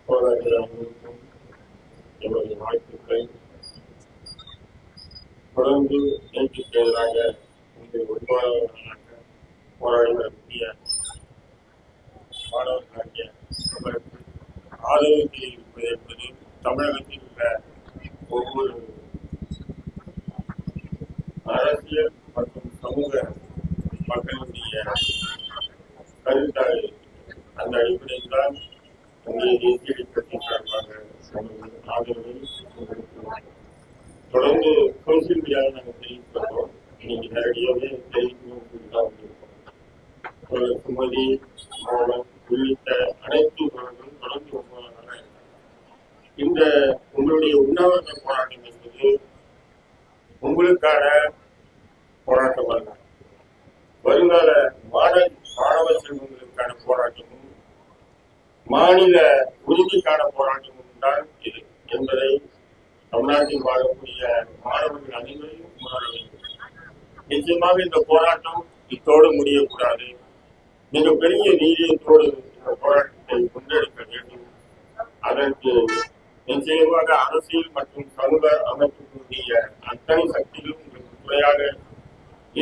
போராடுகிறவர்களுக்கும் எங்களுடைய வாழ்த்துக்களை தொடர்ந்து நேற்றுக்கு எதிராக இன்று 9வது நாளாக போராடி வரக்கூடிய மாணவர்களாகிய அவர்களுக்கு ஆதரவு தெரிவிப்பது என்பது தமிழகத்தில் உள்ள ஒவ்வொரு அரசியல் மற்றும் சமூக மக்களுடைய கருத்தாக அந்த அடிப்படையில் தான் தேசிய கட்சி சார்பாக ஆதரவை தொடர்ந்து சோசியல் மீடியாவில் நாங்கள் தெரிவிக்கிறோம். இன்னைக்கு நேரடியாகவே தெரிவிக்கணும். சுமதி மோகன் உள்ளிட்ட அனைத்து உறவுகளும் தொடர்ந்து ஒவ்வொரு இந்த உங்களுடைய உண்ணாவிரத போராட்டம் என்பது உங்களுக்கான போராட்டம் அல்ல, வருங்கால மாணவ செல்வங்களுக்கான போராட்டமும் மாநில உரிமைக்கான போராட்டமும் தான் இது என்பதை தமிழ்நாட்டில் வாழக்கூடிய மாணவர்கள் அனைவரையும் உணர வேண்டும். நிச்சயமாக இந்த போராட்டம் இத்தோடு முடியக்கூடாது. மிகப்பெரிய நீதியத்தோடு இந்த போராட்டத்தை முன்னெடுக்க வேண்டும். அதற்கு நிச்சயமாக அரசியல் மற்றும் சமூக அமைப்புடைய அத்தனை சக்திகளும் உங்களுக்கு துணையாக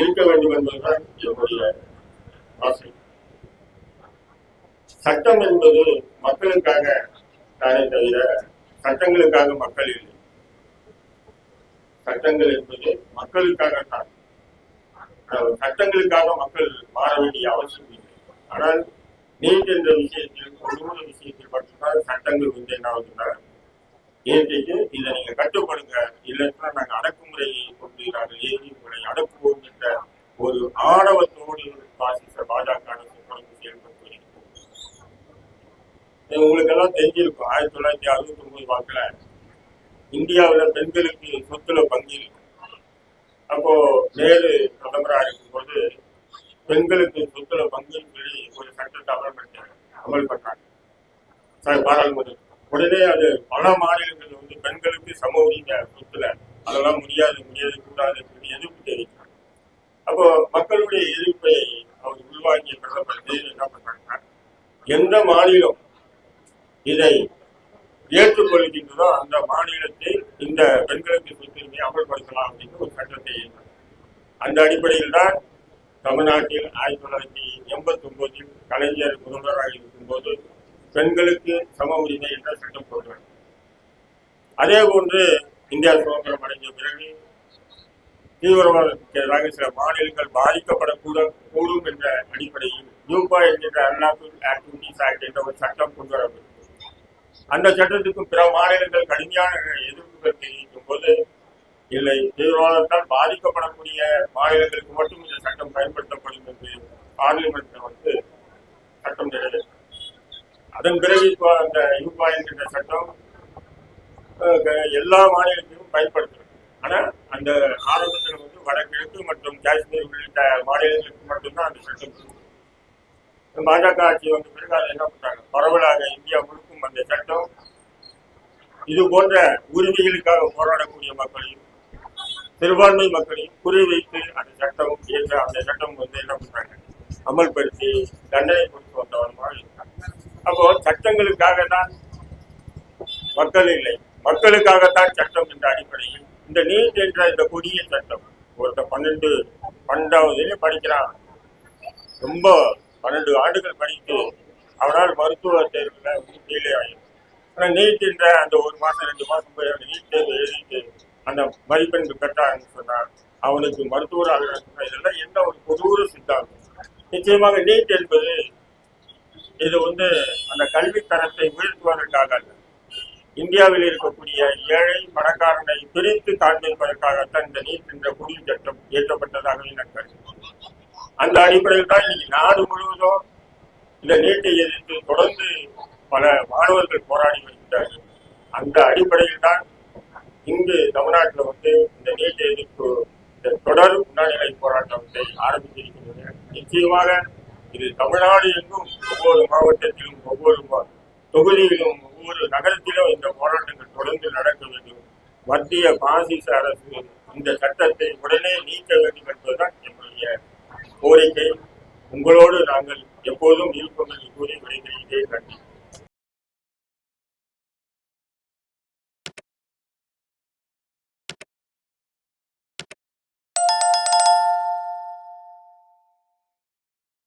இருக்க வேண்டும் என்பதுதான் என்னுடைய ஆசை. சட்டம் என்பது மக்களுக்காக தானே தவிர சட்டங்களுக்காக மக்கள் இல்லை. சட்டங்கள் என்பது மக்களுக்காகத்தான். சட்டங்களுக்காக மக்கள் மாற வேண்டிய அவசியம் இல்லை. ஆனால் நீட் என்ற விஷயத்தில் கொள்முதல் விஷயத்தில் மட்டும்தான் சட்டங்கள் வந்து என்ன ஆகுதுன்னா, இயற்கைக்கு இதை நீங்க கட்டுப்படுங்க, இல்லைன்னா நாங்கள் அடக்குமுறையை கொண்டு நாங்கள் ஏறி உங்களை அடக்குவோம் என்ற ஒரு ஆணவத்தோடு பாசிச பாஜக அரசு தொடர்ந்து செயல்பட்டு வருகிறது. உங்களுக்கு எல்லாம் தெரிஞ்சிருக்கும், 1969 வாக்குல இந்தியாவில் பெண்களுக்கு சொத்துல பங்கில் அப்போ நேரு பிரதமராக இருக்கும்போது பெண்களுக்கு சொத்துல பங்கில் சொல்லி ஒரு சட்டத்தை அமல்பட்டாங்க பாராளுமன்றம். உடனே அது பல மாநிலங்கள் வந்து பெண்களுக்கு சம உரிமை சொத்துல அதெல்லாம் முடியாது கூடாது எதிர்ப்பு தெரிவித்தாங்க. அப்போ மக்களுடைய எதிர்ப்பை அவர் உள்வாங்கிய பிரதமர் நேரு என்ன பண்ணாங்கன்னா, எந்த மாநிலம் இதை ஏற்றுக்கொள்கின்றதோ அந்த மாநிலத்தை இந்த பெண்களுக்கு சொத்துரிமையை அமல்படுத்தலாம் அப்படின்னு ஒரு சட்டத்தை எழுதினார். அந்த அடிப்படையில் தான் தமிழ்நாட்டில் 1989 கலைஞர் முதல்வராக இருக்கும்போது பெண்களுக்கு சம உரிமை என்ற சட்டம் போடுறாங்க. அதே போன்று இந்தியா சுதந்திரம் அடைந்த பிறகு தீவிரவாதத்துக்கு எதிராக சில மாநிலங்கள் பாதிக்கப்படக்கூடும் என்ற அடிப்படையில் யூபா என்கின்ற அன்லாஃபுல் ஆக்டிவிட்டீஸ் ஆக்ட் என்ற ஒரு சட்டம் கொண்டு வரப்பட்டது. அந்த சட்டத்துக்கும் பிற மாநிலங்கள் கடுமையான எதிர்ப்புகள் தெரிவிக்கும் போது, இல்லை, தீவிரவாதத்தால் பாதிக்கப்படக்கூடிய மாநிலங்களுக்கு மட்டும் இந்த சட்டம் பயன்படுத்தப்படும் என்று பார்லிமெண்ட் வந்து சட்டம் நிறைவேற்ற. அதன் பிறகு இப்போ அந்த யூபா என்கின்ற சட்டம் எல்லா மாநிலத்திலும் பயன்படுத்துறது. ஆனா அந்த ஆரம்பத்தில் வந்து வடகிழக்கு மற்றும் காஷ்மீர் உள்ளிட்ட மாநிலங்களுக்கு மட்டும்தான் அந்த சட்டம். பாஜக ஆட்சி வந்த பிறகு அதை என்ன பண்றாங்க, பரவலாக இந்தியா முழுக்கும் அந்த சட்டம் இது போன்ற உரிமைகளுக்காக போராடக்கூடிய மக்களையும் சிறுபான்மை மக்களையும் குறிவைத்து அந்த சட்டம் வந்து என்ன பண்றாங்க, அமல்படுத்தி தண்டனை கொடுத்து வந்தவர்கள் இருக்காங்க. அப்போ சட்டங்களுக்காக தான் மக்கள் இல்லை, மக்களுக்காகத்தான் சட்டம் என்ற அடிப்படையில் இந்த நீட் என்ற இந்த கொடிய சட்டம் ஒருத்த 12வது படிக்கிறான், ரொம்ப 12 ஆண்டுகள் படித்து அவனால் மருத்துவ தேர்வுல கீழே ஆயிடும். ஆனால் நீட் என்ற அந்த 1 மாசம் 2 மாசம் போய் நீட் தேர்வு எழுதிட்டு அந்த மதிப்பெண்கள் பெற்றான்னு சொன்னார், அவனுக்கு மருத்துவராக இதெல்லாம் என்ன ஒரு கொடூர சித்தாந்தம். நிச்சயமாக நீட் என்பது இது வந்து அந்த கல்வி தரத்தை உயர்த்துவதற்காக அல்ல, இந்தியாவில் இருக்கக்கூடிய ஏழை பணக்காரனை பிரித்து காண்பிப்பதற்காகத்தான் இந்த நீட் என்ற புதிய சட்டம் இயற்றப்பட்டதாகவே நான் கருதுகிறேன். அந்த அடிப்படையில் தான் இன்னைக்கு நாடு முழுவதும் இந்த நீட்டை எதிர்த்து தொடர்ந்து பல மாணவர்கள் போராடி வருகிறார்கள். அந்த அடிப்படையில் தான் இங்கு தமிழ்நாட்டில் வந்து இந்த நீட்டை எதிர்ப்பு இந்த தொடர் உண்ணாநிலை போராட்டத்தை ஆரம்பித்திருக்கின்றன. நிச்சயமாக இது தமிழ்நாடு எங்கும் ஒவ்வொரு மாவட்டத்திலும் ஒவ்வொரு தொகுதியிலும் ஒவ்வொரு நகரத்திலும் இந்த போராட்டங்கள் தொடர்ந்து நடக்க வேண்டும். மத்திய பாசிச அரசு இந்த சட்டத்தை உடனே நீக்க வேண்டும் என்பதுதான் என்னுடைய கோரிக்கை. உங்களோடு நாங்கள் எப்போதும் இருப்போம் என்று கூறி விடைபெறுகிறேன். நன்றி.